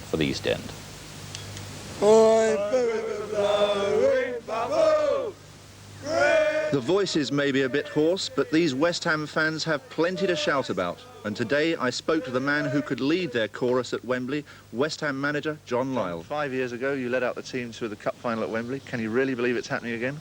for the East End. The voices may be a bit hoarse, but these West Ham fans have plenty to shout about. And today I spoke to the man who could lead their chorus at Wembley, West Ham manager John Lyle. 5 years ago you led out the team to the cup final at Wembley. Can you really believe it's happening again?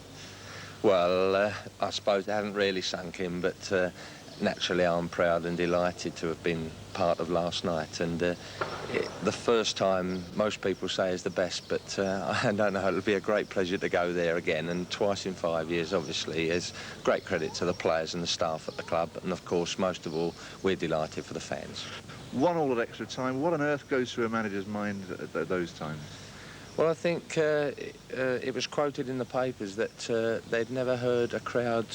Well, I suppose it hasn't really sunk in, but naturally I'm proud and delighted to have been part of last night. And the first time, most people say, is the best, but I don't know, it'll be a great pleasure to go there again. And twice in 5 years, obviously, is great credit to the players and the staff at the club. And of course, most of all, we're delighted for the fans. 1-1 at extra time. What on earth goes through a manager's mind at those times? Well, I think it was quoted in the papers that they'd never heard a crowd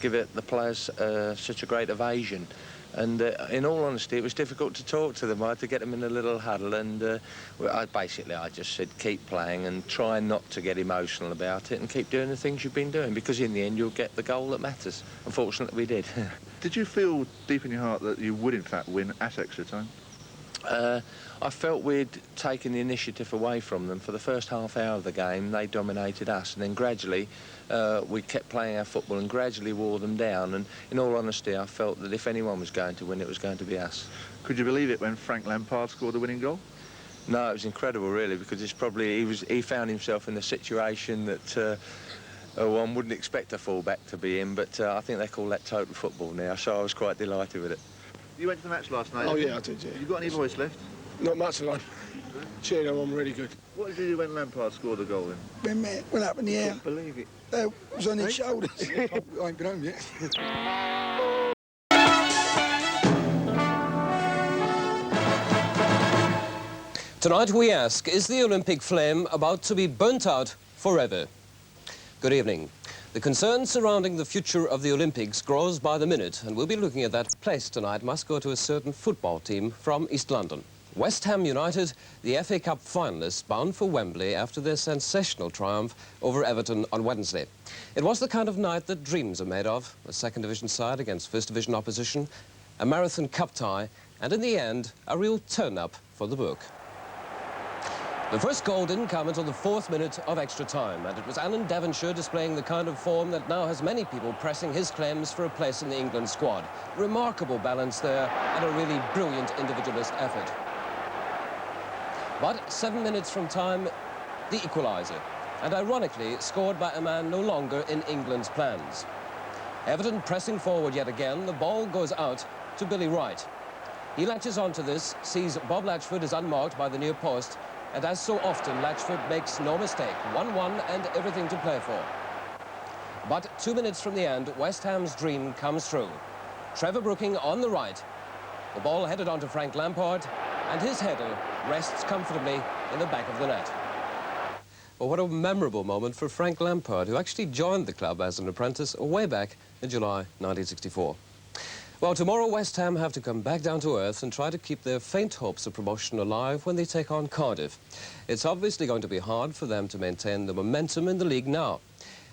give the players such a great ovation. And in all honesty, it was difficult to talk to them. I had to get them in a little huddle, and I just said, keep playing and try not to get emotional about it and keep doing the things you've been doing, because in the end, you'll get the goal that matters. Unfortunately, we did. Did you feel deep in your heart that you would, in fact, win at extra time? I felt we'd taken the initiative away from them. For the first half hour of the game, they dominated us, and then gradually we kept playing our football and gradually wore them down. And in all honesty, I felt that if anyone was going to win, it was going to be us. Could you believe it when Frank Lampard scored the winning goal? No, it was incredible, really, because it's probably he found himself in a situation that one wouldn't expect a full-back to be in, but I think they call that total football now, so I was quite delighted with it. You went to the match last night? Oh, yeah, I did, yeah. You got any voice left? Not much alone. Cheering them on really good. What did you do when Lampard scored the goal then? When man went up in the air. Couldn't believe it. It was on his shoulders. I ain't been home yet. Tonight we ask, is the Olympic flame about to be burnt out forever? Good evening. The concern surrounding the future of the Olympics grows by the minute, and we'll be looking at that. Place tonight must go to a certain football team from East London. West Ham United, the FA Cup finalists, bound for Wembley after their sensational triumph over Everton on Wednesday. It was the kind of night that dreams are made of, a second division side against first division opposition, a marathon cup tie, and in the end, a real turn-up for the book. The first goal didn't come until the 4th minute of extra time, and it was Alan Devonshire displaying the kind of form that now has many people pressing his claims for a place in the England squad. Remarkable balance there, and a really brilliant individualist effort. But 7 minutes from time, the equaliser, and ironically scored by a man no longer in England's plans. Everton pressing forward yet again, the ball goes out to Billy Wright. He latches onto this, sees Bob Latchford is unmarked by the near post, and as so often, Latchford makes no mistake. 1-1 and everything to play for. But 2 minutes from the end, West Ham's dream comes true. Trevor Brooking on the right. The ball headed onto Frank Lampard, and his header rests comfortably in the back of the net. Well, what a memorable moment for Frank Lampard, who actually joined the club as an apprentice way back in July 1964. Well, tomorrow West Ham have to come back down to earth and try to keep their faint hopes of promotion alive when they take on Cardiff. It's obviously going to be hard for them to maintain the momentum in the league now.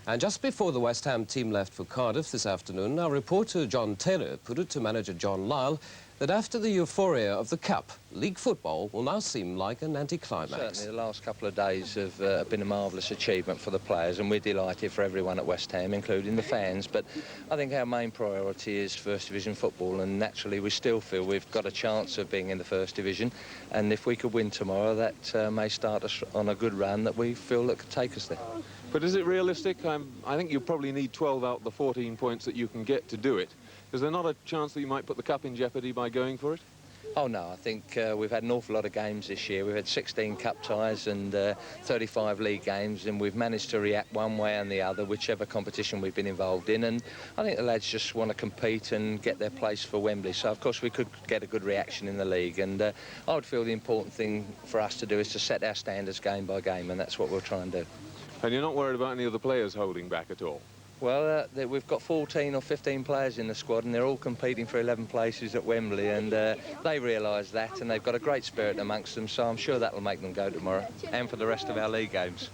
And just before the West Ham team left for Cardiff this afternoon, our reporter John Taylor put it to manager John Lyle that after the euphoria of the Cup, league football will now seem like an anticlimax. Certainly the last couple of days have been a marvellous achievement for the players, and we're delighted for everyone at West Ham, including the fans. But I think our main priority is First Division football, and naturally we still feel we've got a chance of being in the First Division. And if we could win tomorrow, that may start us on a good run that we feel that could take us there. But is it realistic? I think you probably need 12 out of the 14 points that you can get to do it. Is there not a chance that you might put the Cup in jeopardy by going for it? Oh, no, I think we've had an awful lot of games this year. We've had 16 cup ties and 35 league games, and we've managed to react one way and the other, whichever competition we've been involved in. And I think the lads just want to compete and get their place for Wembley. So, of course, we could get a good reaction in the league. And I would feel the important thing for us to do is to set our standards game by game, and that's what we'll try and do. And you're not worried about any of the players holding back at all? Well, we've got 14 or 15 players in the squad, and they're all competing for 11 places at Wembley, and they realise that, and they've got a great spirit amongst them, so I'm sure that'll make them go tomorrow, and for the rest of our league games.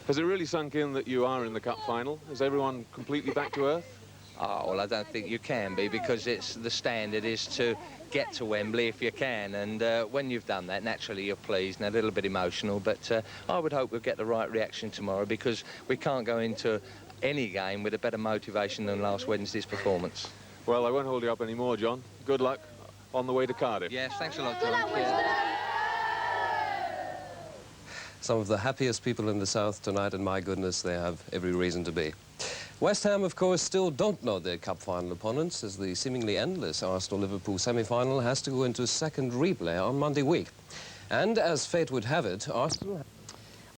Has it really sunk in that you are in the Cup final? Is everyone completely back to earth? Oh, well, I don't think you can be, because it's the standard is to get to Wembley if you can, and when you've done that, naturally you're pleased and a little bit emotional, but I would hope we'll get the right reaction tomorrow, because we can't go into any game with a better motivation than last Wednesday's performance. Well, I won't hold you up anymore, John. Good luck on the way to Cardiff. Yes, thanks a lot, John. Some of the happiest people in the South tonight, and my goodness, they have every reason to be. West Ham, of course, still don't know their cup final opponents, as the seemingly endless Arsenal-Liverpool semi-final has to go into a second replay on Monday week. And as fate would have it, Arsenal...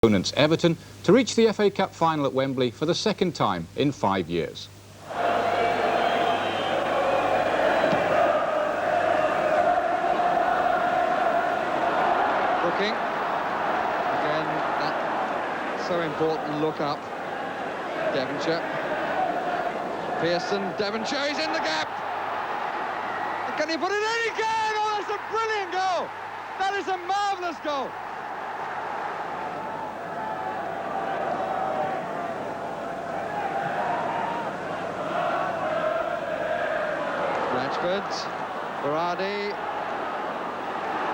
Opponents Everton to reach the FA Cup final at Wembley for the second time in 5 years. Looking. Again, that so important look up. Devonshire. Pearson, Devonshire, he's in the gap. Can he put it in again? Oh, that's a brilliant goal. That is a marvellous goal. Blanchford, Berardi,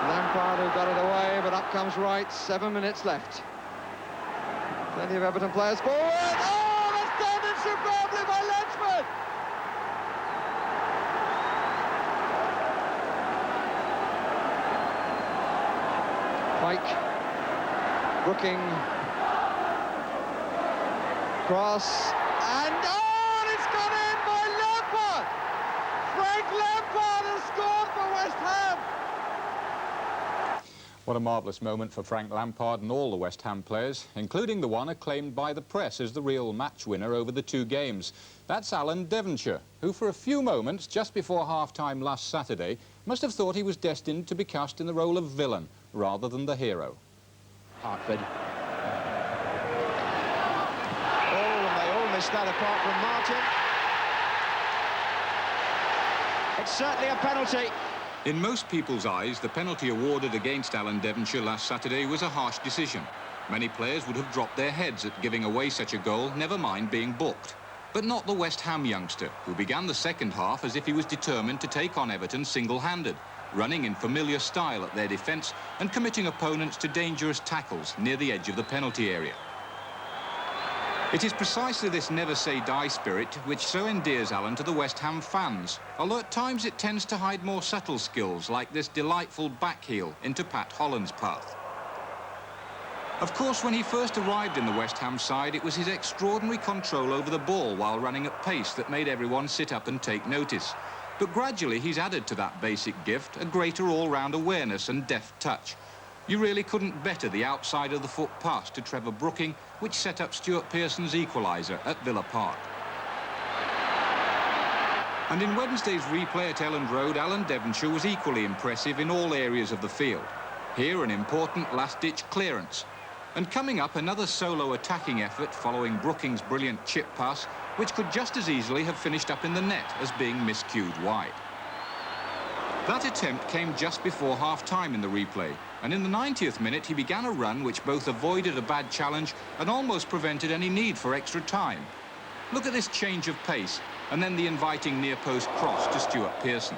Lampard who got it away, but up comes Wright. 7 minutes left. Plenty of Everton players forward. Oh, that's done it superbly by Lampard. Pike, Brooking, cross, and oh, it's gone in by Lampard. Frank Lampard has scored for West Ham. What a marvellous moment for Frank Lampard and all the West Ham players, including the one acclaimed by the press as the real match winner over the 2 games. That's Alan Devonshire, who for a few moments just before half-time last Saturday must have thought he was destined to be cast in the role of villain rather than the hero. Hartford. Oh, and they all missed that apart from Martin. It's certainly a penalty. In most people's eyes, the penalty awarded against Alan Devonshire last Saturday was a harsh decision. Many players would have dropped their heads at giving away such a goal, never mind being booked. But not the West Ham youngster, who began the second half as if he was determined to take on Everton single-handed, running in familiar style at their defence and committing opponents to dangerous tackles near the edge of the penalty area. It is precisely this never-say-die spirit which so endears Alan to the West Ham fans, although at times it tends to hide more subtle skills like this delightful backheel into Pat Holland's path. Of course, when he first arrived in the West Ham side, it was his extraordinary control over the ball while running at pace that made everyone sit up and take notice. But gradually he's added to that basic gift a greater all-round awareness and deft touch. You really couldn't better the outside of the foot pass to Trevor Brooking, which set up Stuart Pearson's equaliser at Villa Park. And in Wednesday's replay at Elland Road, Alan Devonshire was equally impressive in all areas of the field. Here, an important last-ditch clearance. And coming up, another solo attacking effort following Brooking's brilliant chip pass, which could just as easily have finished up in the net as being miscued wide. That attempt came just before half-time in the replay, and in the 90th minute he began a run which both avoided a bad challenge and almost prevented any need for extra time. Look at this change of pace, and then the inviting near-post cross to Stuart Pearson.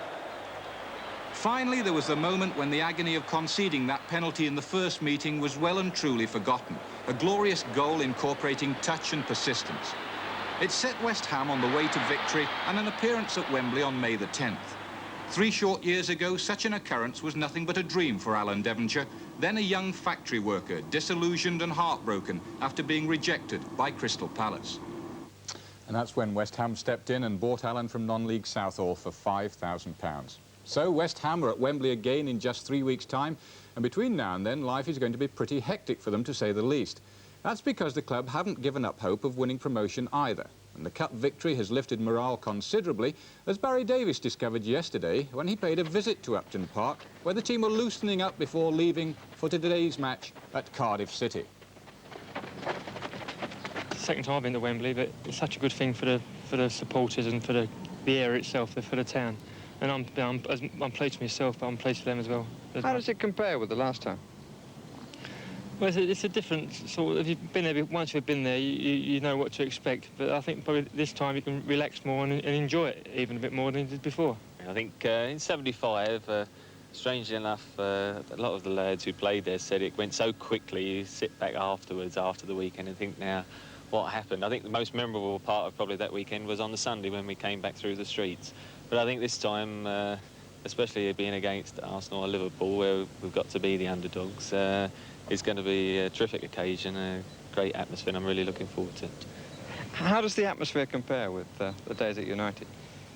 Finally, there was the moment when the agony of conceding that penalty in the first meeting was well and truly forgotten, a glorious goal incorporating touch and persistence. It set West Ham on the way to victory and an appearance at Wembley on May the 10th. 3 short years ago, such an occurrence was nothing but a dream for Alan Devonshire, then a young factory worker, disillusioned and heartbroken after being rejected by Crystal Palace. And that's when West Ham stepped in and bought Alan from non-league Southall for £5,000. So West Ham are at Wembley again in just 3 weeks' time, and between now and then, life is going to be pretty hectic for them, to say the least. That's because the club haven't given up hope of winning promotion either. And the cup victory has lifted morale considerably, as Barry Davies discovered yesterday when he paid a visit to Upton Park, where the team were loosening up before leaving for today's match at Cardiff City. It's the second time I've been to Wembley, but it's such a good thing for the supporters and for the area itself, for the town. And I'm pleased for myself, but I'm pleased for them as well. How does it compare with the last time? Well, it's a different sort of... If you've been there, once you've been there, you know what to expect. But I think probably this time you can relax more and enjoy it even a bit more than you did before. I think in '75, strangely enough, a lot of the lads who played there said it went so quickly. You sit back afterwards, after the weekend, and think, now, what happened? I think the most memorable part of probably that weekend was on the Sunday when we came back through the streets. But I think this time, especially being against Arsenal or Liverpool, where we've got to be the underdogs, it's going to be a terrific occasion, a great atmosphere, and I'm really looking forward to it. How does the atmosphere compare with the days at United?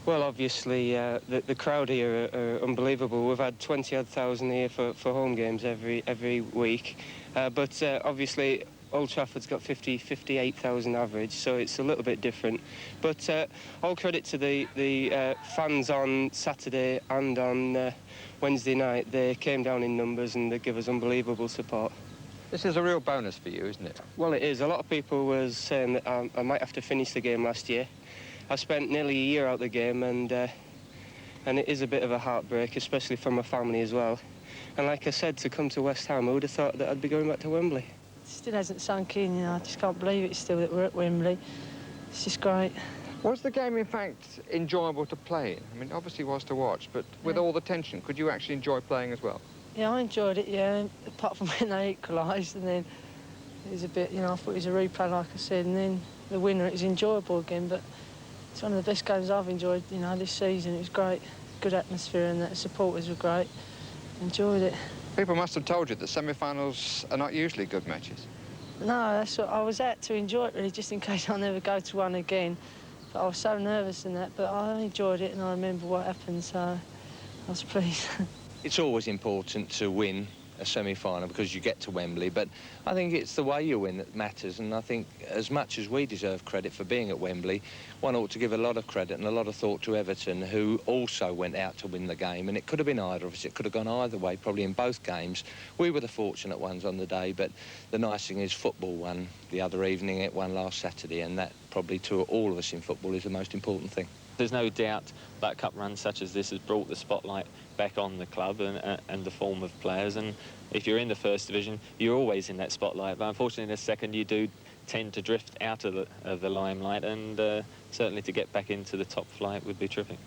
Well, obviously, the crowd here are unbelievable. We've had 20-odd thousand here for home games every week. But obviously, Old Trafford's got 58,000 average, so it's a little bit different. But all credit to the fans on Saturday and on Wednesday night. They came down in numbers and they give us unbelievable support. This is a real bonus for you, isn't it? Well, it is. A lot of people were saying that I might have to finish the game last year. I spent nearly a year out the game, and it is a bit of a heartbreak, especially for my family as well. And like I said, to come to West Ham, I would have thought that I'd be going back to Wembley. It still hasn't sunk in, you know. I just can't believe it still that we're at Wembley. It's just great. Was the game, in fact, enjoyable to play in? I mean, obviously it was to watch, but with all the tension, could you actually enjoy playing as well? Yeah, I enjoyed it, yeah, apart from when they equalised, and then it was a bit, you know, I thought it was a replay, like I said, and then the winner, it was enjoyable again, but it's one of the best games I've enjoyed, you know, this season. It was great, good atmosphere, and the supporters were great. Enjoyed it. People must have told you that semi-finals are not usually good matches. No, that's what I was out to enjoy it, really, just in case I never go to one again. But I was so nervous in that, but I enjoyed it, and I remember what happened, so I was pleased. It's always important to win a semi-final because you get to Wembley, but I think it's the way you win that matters, and I think as much as we deserve credit for being at Wembley, one ought to give a lot of credit and a lot of thought to Everton, who also went out to win the game, and it could have been either of us. It could have gone either way, probably in both games. We were the fortunate ones on the day, but the nice thing is football won the other evening, it won last Saturday, and that probably to all of us in football is the most important thing. There's no doubt that cup run such as this has brought the spotlight back on the club and the form of players, and if you're in the first division, you're always in that spotlight, but unfortunately in the second you do tend to drift out of the limelight, and certainly to get back into the top flight would be terrific.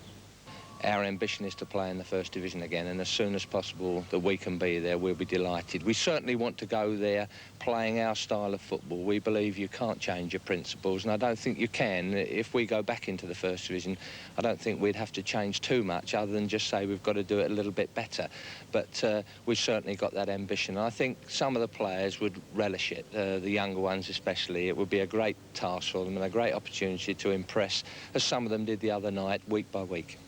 Our ambition is to play in the first division again, and as soon as possible that we can be there, we'll be delighted. We certainly want to go there playing our style of football. We believe you can't change your principles, and I don't think you can. If we go back into the first division, I don't think we'd have to change too much other than just say we've got to do it a little bit better. But we've certainly got that ambition. I think some of the players would relish it, the younger ones especially. It would be a great task for them and a great opportunity to impress, as some of them did the other night, week by week.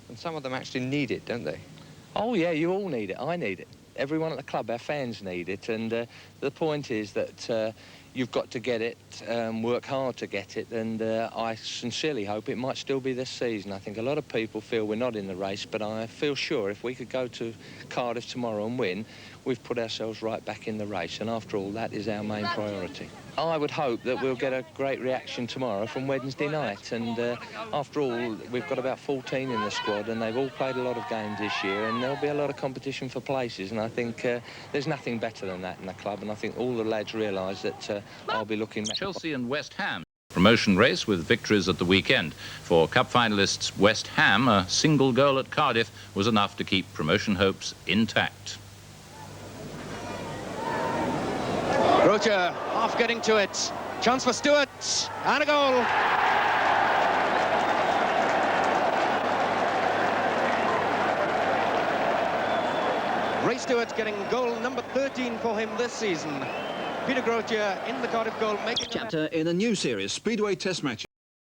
And some of them actually need it, don't they? Oh, yeah, you all need it. I need it. Everyone at the club, our fans need it. And the point is that you've got to get it, work hard to get it, and I sincerely hope it might still be this season. I think a lot of people feel we're not in the race, but I feel sure if we could go to Cardiff tomorrow and win, we've put ourselves right back in the race, and after all, that is our main priority. I would hope that we'll get a great reaction tomorrow from Wednesday night, and after all, we've got about 14 in the squad, and they've all played a lot of games this year, and there'll be a lot of competition for places, and I think there's nothing better than that in the club, and I think all the lads realise that I'll be looking... Chelsea and West Ham. Promotion race with victories at the weekend. For cup finalists West Ham, a single goal at Cardiff was enough to keep promotion hopes intact. Rocha half getting to it. Chance for Stewart, and a goal. Ray Stewart getting goal number 13 for him this season. Peter Grocia in the Cardiff goal making... Chapter in a new series, Speedway Test Matches.